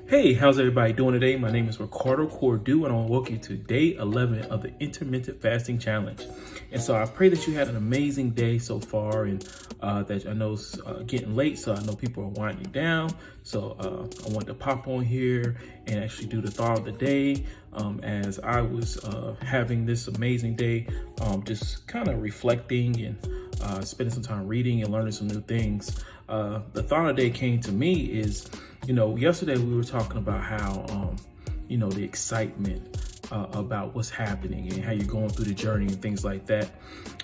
Hey, how's everybody doing today? My name is Ricardo Cordu, and I want to welcome you to day 11 of the intermittent fasting challenge. And so I pray that you had an amazing day so far, and that I know it's getting late, so I know people are winding down. So I wanted to pop on here and actually do the thought of the day as I was having this amazing day, just kind of reflecting and spending some time reading and learning some new things. The thought of the day came to me is, yesterday we were talking about how, the excitement about what's happening and how you're going through the journey and things like that.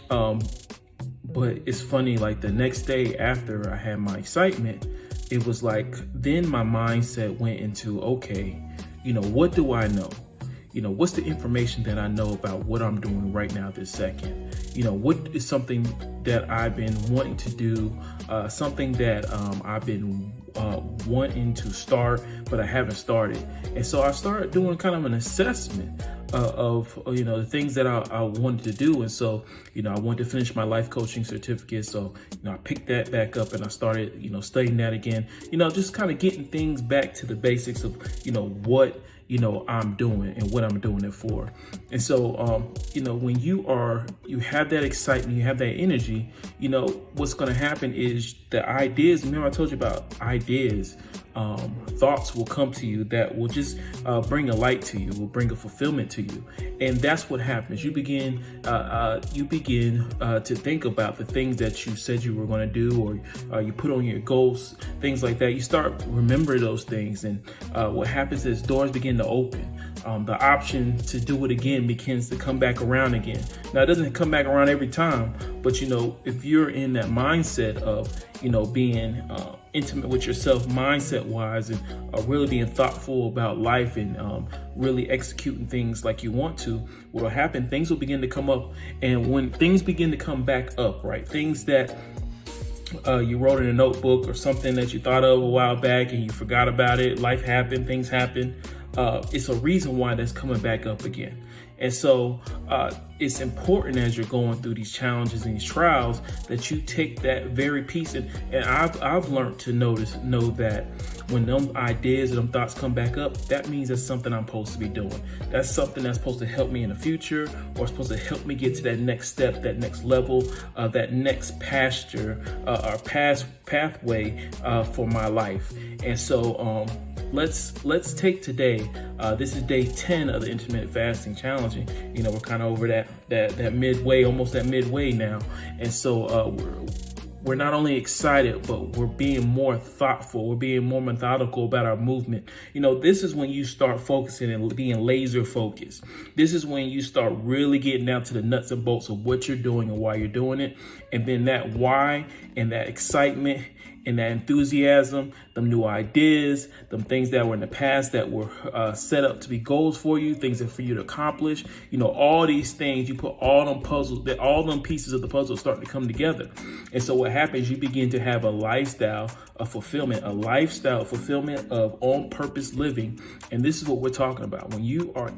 But it's funny, like the next day after I had my excitement, it was like, then my mindset went into, okay, what do I know? What's the information that I know about what I'm doing right now, this second? What is something that I've been wanting to do, something that I've been wanting to start, but I haven't started. And so I started doing kind of an assessment of the things that I wanted to do. And so, I wanted to finish my life coaching certificate. So, I picked that back up and I started, studying that again, just kind of getting things back to the basics of, what I'm doing and what I'm doing it for. And so, when you have that excitement, you have that energy, what's going to happen is the ideas, remember I told you about ideas, thoughts will come to you that will just bring a light to you, will bring a fulfillment to you. And that's what happens. You begin to think about the things that you said you were going to do, or you put on your goals, things like that. You start remembering those things. And what happens is doors begin to open. The option to do it again begins to come back around again. Now, it doesn't come back around every time, but if you're in that mindset of, being intimate with yourself mindset wise, and really being thoughtful about life, and really executing things like you want to, what will happen, things will begin to come up. And when things begin to come back up, right, things that you wrote in a notebook, or something that you thought of a while back and you forgot about it, life happened, things happen, it's a reason why that's coming back up again. And so it's important as you're going through these challenges and these trials that you take that very piece. And I've learned to know that when them ideas and them thoughts come back up, that means that's something I'm supposed to be doing. That's something that's supposed to help me in the future, or supposed to help me get to that next step, that next level, that next pasture, or pathway for my life. And so let's take today. This is day 10 of the intermittent fasting challenge. We're kind of over that midway, almost that midway now. And so we're not only excited, but we're being more thoughtful. We're being more methodical about our movement. This is when you start focusing and being laser focused. This is when you start really getting down to the nuts and bolts of what you're doing and why you're doing it. And then that why and that excitement and that enthusiasm, them new ideas, them things that were in the past that were set up to be goals for you, things that for you to accomplish, all these things, you put all them puzzles, that all them pieces of the puzzle starting to come together. And so what happens, you begin to have a lifestyle of fulfillment, of on-purpose living. And this is what we're talking about. When you are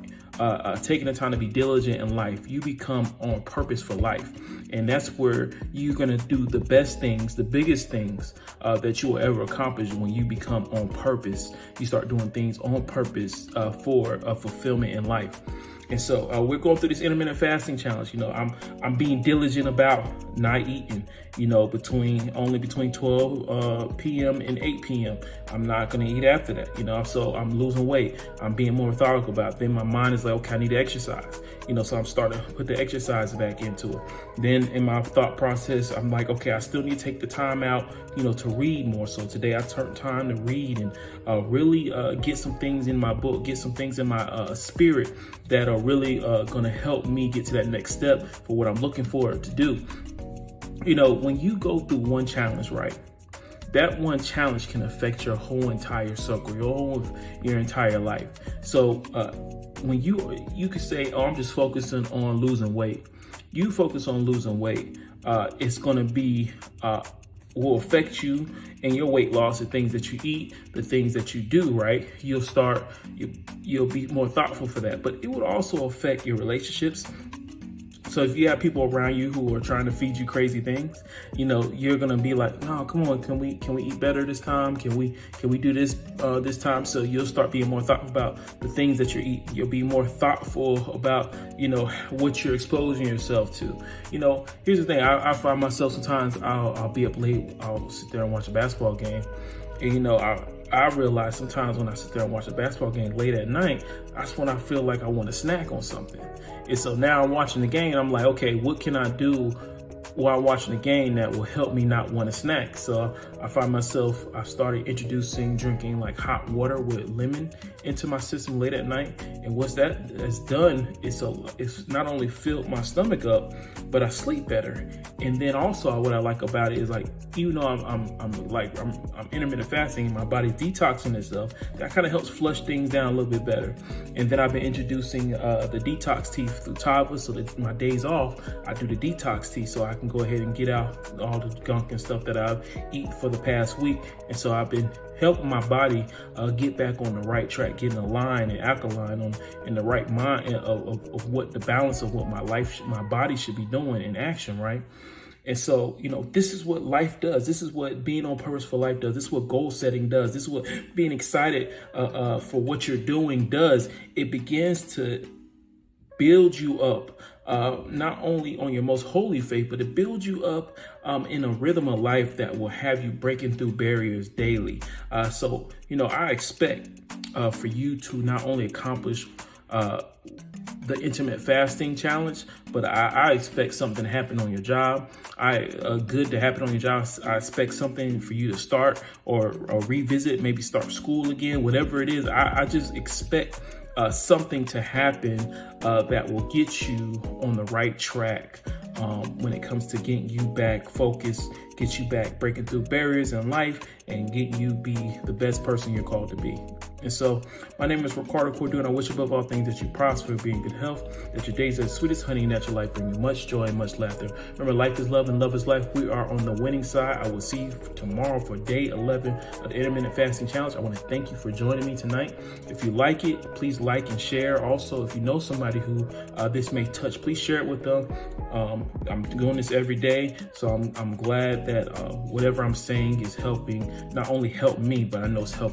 taking the time to be diligent in life, you become on purpose for life. And that's where you're going to do the best things, the biggest things that you will ever accomplish. When you become on purpose, you start doing things on purpose for fulfillment in life. And so we're going through this intermittent fasting challenge. I'm being diligent about not eating, between 12 p.m. and 8 p.m. I'm not going to eat after that, so I'm losing weight. I'm being more methodical about it. Then my mind is like, okay, I need to exercise, so I'm starting to put the exercise back into it. Then in my thought process, I'm like, okay, I still need to take the time out, to read more. So today I took time to read and really get some things in my book, get some things in my spirit that are really going to help me get to that next step for what I'm looking forward to do. When you go through one challenge, right, that one challenge can affect your whole entire circle, your entire life. So when you could say, oh, I'm just focusing on losing weight. You focus on losing weight, it's going to be will affect you and your weight loss, the things that you eat, the things that you do, right? You'll be more thoughtful for that. But it would also affect your relationships. So if you have people around you who are trying to feed you crazy things, you know, you're gonna be like, no, come on, can we eat better this time? Can we do this this time? So you'll start being more thoughtful about the things that you're eating. You'll be more thoughtful about, you know, what you're exposing yourself to. You know, here's the thing, I find myself sometimes I'll be up late, I'll sit there and watch a basketball game. And you know, I realize sometimes when I sit there and watch a basketball game late at night, that's when I feel like I want to snack on something. And so now I'm watching the game and I'm like, okay, what can I do while watching the game that will help me not want to snack? So I find myself, I've started introducing drinking like hot water with lemon into my system late at night. And what that has done is it's not only filled my stomach up, but I sleep better. And then also what I like about it is, like, even though I'm intermittent fasting and my body's detoxing itself, that kind of helps flush things down a little bit better. And then I've been introducing the detox tea through Tava, so that my days off, I do the detox tea so I can go ahead and get out all the gunk and stuff that I've eaten for the past week. And so I've been helping my body get back on the right track, getting aligned and alkaline in the right mind of what the balance of what my body should be doing in action, right? And so, you know, this is what life does. This is what being on purpose for life does. This is what goal setting does. This is what being excited for what you're doing does. It begins to build you up, not only on your most holy faith, but it builds you up in a rhythm of life that will have you breaking through barriers daily. So, you know, I expect for you to not only accomplish the intermittent fasting challenge, but I expect something to happen on your job. Good to happen on your job. I expect something for you to start or revisit, maybe start school again, whatever it is. I just expect something to happen that will get you on the right track when it comes to getting you back focused, get you back breaking through barriers in life, and get you be the best person you're called to be. And so my name is Ricardo Cordu, and I wish above all things that you prosper, be in good health, that your days are as sweet as honey, and that your life bring you much joy and much laughter. Remember, life is love and love is life. We are on the winning side. I will see you tomorrow for day 11 of the Intermittent Fasting Challenge. I want to thank you for joining me tonight. If you like it, please like and share. Also, if you know somebody who this may touch, please share it with them. I'm doing this every day, so I'm glad that whatever I'm saying is helping, not only help me, but I know it's helping